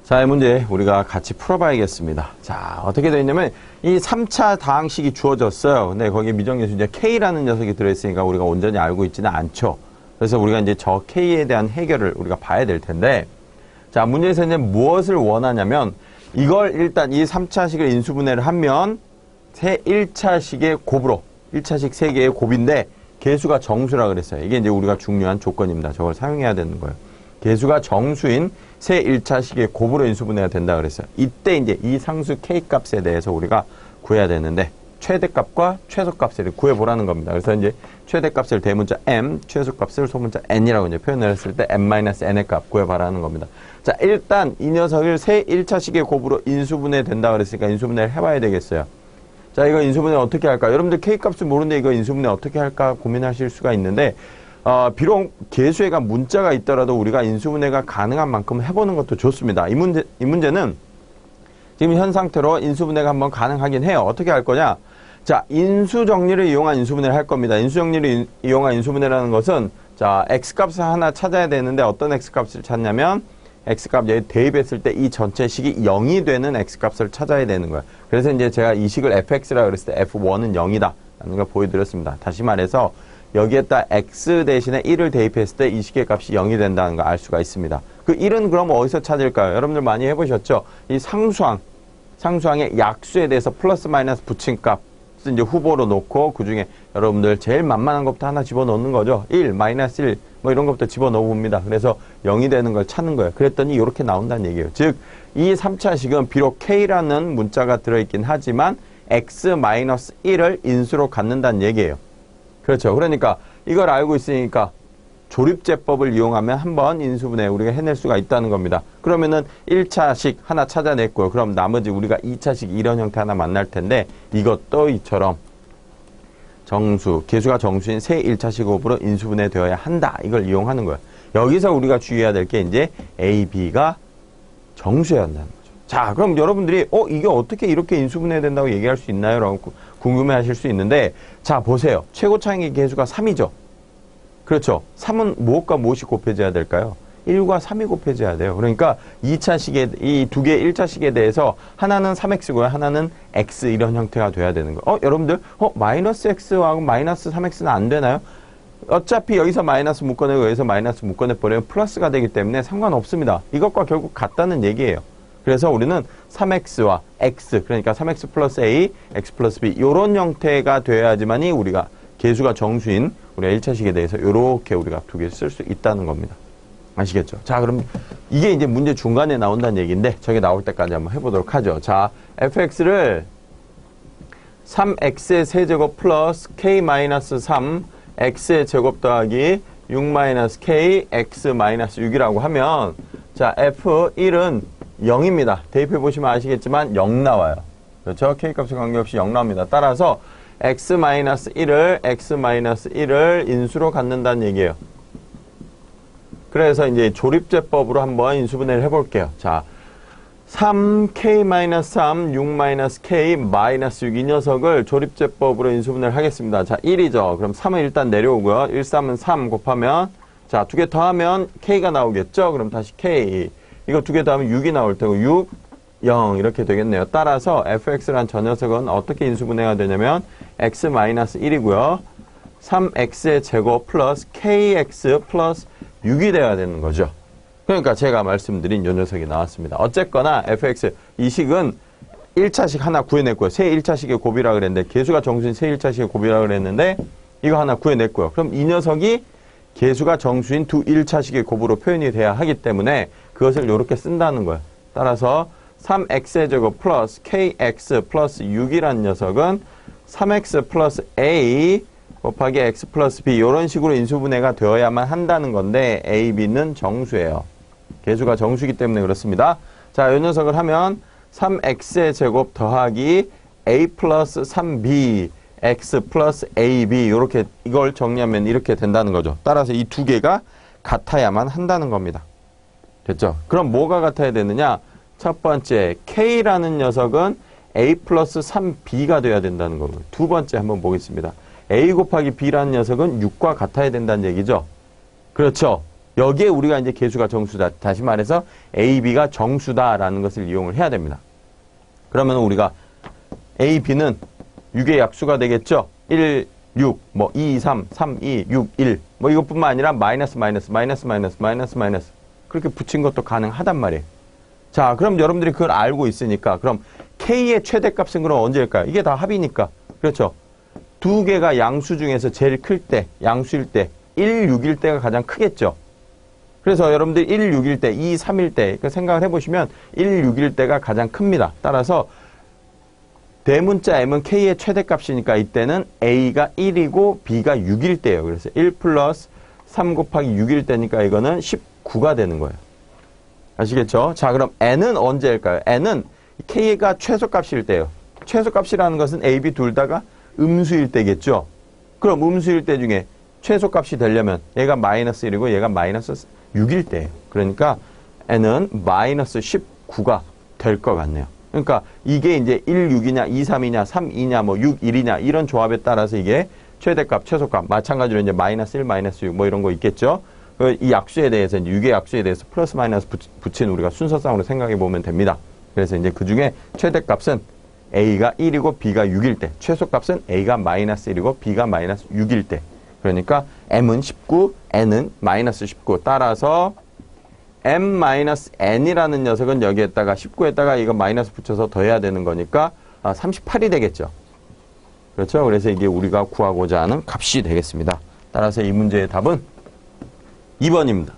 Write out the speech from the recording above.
자, 이 문제 우리가 같이 풀어봐야겠습니다. 자, 어떻게 되어 있냐면 이 3차 다항식이 주어졌어요. 근데 거기에 미정계수 이제 K라는 녀석이 들어있으니까 우리가 온전히 알고 있지는 않죠. 그래서 우리가 이제 저 K에 대한 해결을 우리가 봐야 될 텐데, 자, 문제에서 이제 무엇을 원하냐면 이걸 일단 이 3차식을 인수분해를 하면 새 1차식의 곱으로 1차식 3개의 곱인데 개수가 정수라 그랬어요. 이게 이제 우리가 중요한 조건입니다. 저걸 사용해야 되는 거예요. 개수가 정수인 새 1차식의 곱으로 인수분해가 된다 그랬어요. 이때 이제 이 상수 K 값에 대해서 우리가 구해야 되는데 최대값과 최소값을 구해보라는 겁니다. 그래서 이제 최대값을 대문자 M, 최소값을 소문자 N이라고 이제 표현을 했을 때 M-N의 값 구해봐라는 겁니다. 자, 일단 이 녀석을 새 1차식의 곱으로 인수분해 된다 그랬으니까 인수분해를 해봐야 되겠어요. 자, 이거 인수분해 어떻게 할까? 여러분들 K 값을 모르는데 이거 인수분해 어떻게 할까 고민하실 수가 있는데, 비록 개수에가 문자가 있더라도 우리가 인수분해가 가능한 만큼 해보는 것도 좋습니다. 이 문제는 지금 현 상태로 인수분해가 한번 가능하긴 해요. 어떻게 할 거냐? 자, 인수정리를 이용한 인수분해를 할 겁니다. 인수정리를 이용한 인수분해라는 것은, 자, X값을 하나 찾아야 되는데 어떤 X값을 찾냐면, X값 여기 대입했을 때 이 전체 식이 0이 되는 X값을 찾아야 되는 거예요. 그래서 이제 제가 이 식을 fx라 그랬을 때 f1은 0이다. 라는 걸 보여드렸습니다. 다시 말해서, 여기에다 x 대신에 1을 대입했을 때 이 식의 값이 0이 된다는 걸 알 수가 있습니다. 그 1은 그럼 어디서 찾을까요? 여러분들 많이 해보셨죠? 이 상수항의 약수에 대해서 플러스 마이너스 붙인 값 이제 후보로 놓고 그 중에 여러분들 제일 만만한 것부터 하나 집어넣는 거죠. 1, 마이너스 1, 뭐 이런 것부터 집어넣어 봅니다. 그래서 0이 되는 걸 찾는 거예요. 그랬더니 이렇게 나온다는 얘기예요. 즉, 이 3차식은 비록 K라는 문자가 들어있긴 하지만 X-1을 인수로 갖는다는 얘기예요. 그렇죠. 그러니까 이걸 알고 있으니까 조립제법을 이용하면 한번 인수분해 우리가 해낼 수가 있다는 겁니다. 그러면은 1차식 하나 찾아냈고요. 그럼 나머지 우리가 2차식 이런 형태 하나 만날 텐데 이것도 이처럼 정수, 개수가 정수인 새 1차식 곱으로 인수분해 되어야 한다. 이걸 이용하는 거예요. 여기서 우리가 주의해야 될 게 이제 A, B가 정수여야 한다는 거죠. 자, 그럼 여러분들이 이게 어떻게 이렇게 인수분해 된다고 얘기할 수 있나요? 라고 궁금해 하실 수 있는데, 자, 보세요. 최고차항의 개수가 3이죠. 그렇죠. 3은 무엇과 무엇이 곱해져야 될까요? 1과 3이 곱해져야 돼요. 그러니까 2차식에, 이 두 개의 1차식에 대해서 하나는 3x고요. 하나는 x 이런 형태가 돼야 되는 거예요. 여러분들, 마이너스 x하고 마이너스 3x는 안 되나요? 어차피 여기서 마이너스 묶어내고 여기서 마이너스 묶어내버리면 플러스가 되기 때문에 상관없습니다. 이것과 결국 같다는 얘기예요. 그래서 우리는 3x와 x, 그러니까 3x 플러스 a, x 플러스 b 이런 형태가 돼야지만이 우리가 개수가 정수인 우리가 1차식에 대해서 이렇게 우리가 두 개 쓸 수 있다는 겁니다. 아시겠죠? 자, 그럼 이게 이제 문제 중간에 나온다는 얘기인데 저게 나올 때까지 한번 해보도록 하죠. 자, fx를 3x의 세제곱 플러스 k-3 x의 제곱 더하기 6-k x-6이라고 하면, 자, f1은 0입니다. 대입해보시면 아시겠지만 0 나와요. 그렇죠? k값에 관계없이 0 나옵니다. 따라서 x-1을 인수로 갖는다는 얘기예요. 그래서 이제 조립제법으로 한번 인수분해를 해볼게요. 자, 3k-3, 6-k-6 이 녀석을 조립제법으로 인수분해를 하겠습니다. 자, 1이죠. 그럼 3은 일단 내려오고요. 1, 3은 3 곱하면, 자, 두 개 더하면 k가 나오겠죠? 그럼 다시 k. 이거 두 개 더하면 6이 나올 테고 6, 0 이렇게 되겠네요. 따라서 fx란 저 녀석은 어떻게 인수분해가 되냐면 x-1이고요. 3x의 제곱 플러스 kx 플러스 6이 돼야 되는 거죠. 그러니까 제가 말씀드린 요 녀석이 나왔습니다. 어쨌거나 fx 이 식은 1차식 하나 구해냈고요. 새 1차식의 곱이라 그랬는데 개수가 정수인 새 1차식의 곱이라 그랬는데 이거 하나 구해냈고요. 그럼 이 녀석이 개수가 정수인 두 1차식의 곱으로 표현이 돼야 하기 때문에 그것을 이렇게 쓴다는 거예요. 따라서 3x의 제곱 플러스 kx 플러스 6이라는 녀석은 3x 플러스 a 곱하기 x 플러스 b 이런 식으로 인수분해가 되어야만 한다는 건데 a, b는 정수예요. 개수가 정수이기 때문에 그렇습니다. 자, 이 녀석을 하면 3x의 제곱 더하기 a 플러스 3b x 플러스 ab 이렇게 이걸 정리하면 이렇게 된다는 거죠. 따라서 이 두 개가 같아야만 한다는 겁니다. 됐죠? 그럼 뭐가 같아야 되느냐? 첫 번째 k라는 녀석은 a 플러스 3b가 돼야 된다는 거고요. 두 번째 한번 보겠습니다. a 곱하기 b라는 녀석은 6과 같아야 된다는 얘기죠. 그렇죠? 여기에 우리가 이제 개수가 정수다. 다시 말해서 A, B가 정수다라는 것을 이용을 해야 됩니다. 그러면 우리가 A, B는 6의 약수가 되겠죠? 1, 6, 뭐 2, 3, 3, 2, 6, 1. 뭐 이것뿐만 아니라 마이너스, 마이너스, 마이너스, 마이너스, 마이너스, 마이너스. 그렇게 붙인 것도 가능하단 말이에요. 자, 그럼 여러분들이 그걸 알고 있으니까 그럼 K의 최대값은 그럼 언제일까요? 이게 다 합이니까. 그렇죠? 두 개가 양수 중에서 제일 클 때, 양수일 때, 1, 6일 때가 가장 크겠죠? 그래서 여러분들 1, 6일 때, 2, 3일 때 생각을 해보시면 1, 6일 때가 가장 큽니다. 따라서 대문자 m은 K의 최대값이니까 이때는 A가 1이고 B가 6일 때예요. 그래서 1 플러스 3 곱하기 6일 때니까 이거는 19가 되는 거예요. 아시겠죠? 자, 그럼 n은 언제일까요? n은 K가 최소값일 때예요. 최소값이라는 것은 A, B 둘 다가 음수일 때겠죠? 그럼 음수일 때 중에 최소값이 되려면 얘가 마이너스 1이고 얘가 마이너스 6일 때예요. 그러니까 n은 마이너스 19가 될 것 같네요. 그러니까 이게 이제 1, 6이냐, 2, 3이냐, 3, 2냐, 뭐 6, 1이냐 이런 조합에 따라서 이게 최대값, 최소값 마찬가지로 이제 마이너스 1, 마이너스 6 뭐 이런 거 있겠죠. 이 약수에 대해서 이제 6의 약수에 대해서 플러스 마이너스 붙인 우리가 순서상으로 생각해 보면 됩니다. 그래서 이제 그 중에 최대값은 A가 1이고 B가 6일 때, 최소값은 A가 마이너스 1이고 B가 마이너스 6일 때. 그러니까 M은 19, N은 마이너스 19. 따라서 M-N이라는 녀석은 여기에다가 19에다가 이거 마이너스 붙여서 더해야 되는 거니까 38이 되겠죠. 그렇죠? 그래서 이게 우리가 구하고자 하는 값이 되겠습니다. 따라서 이 문제의 답은 2번입니다.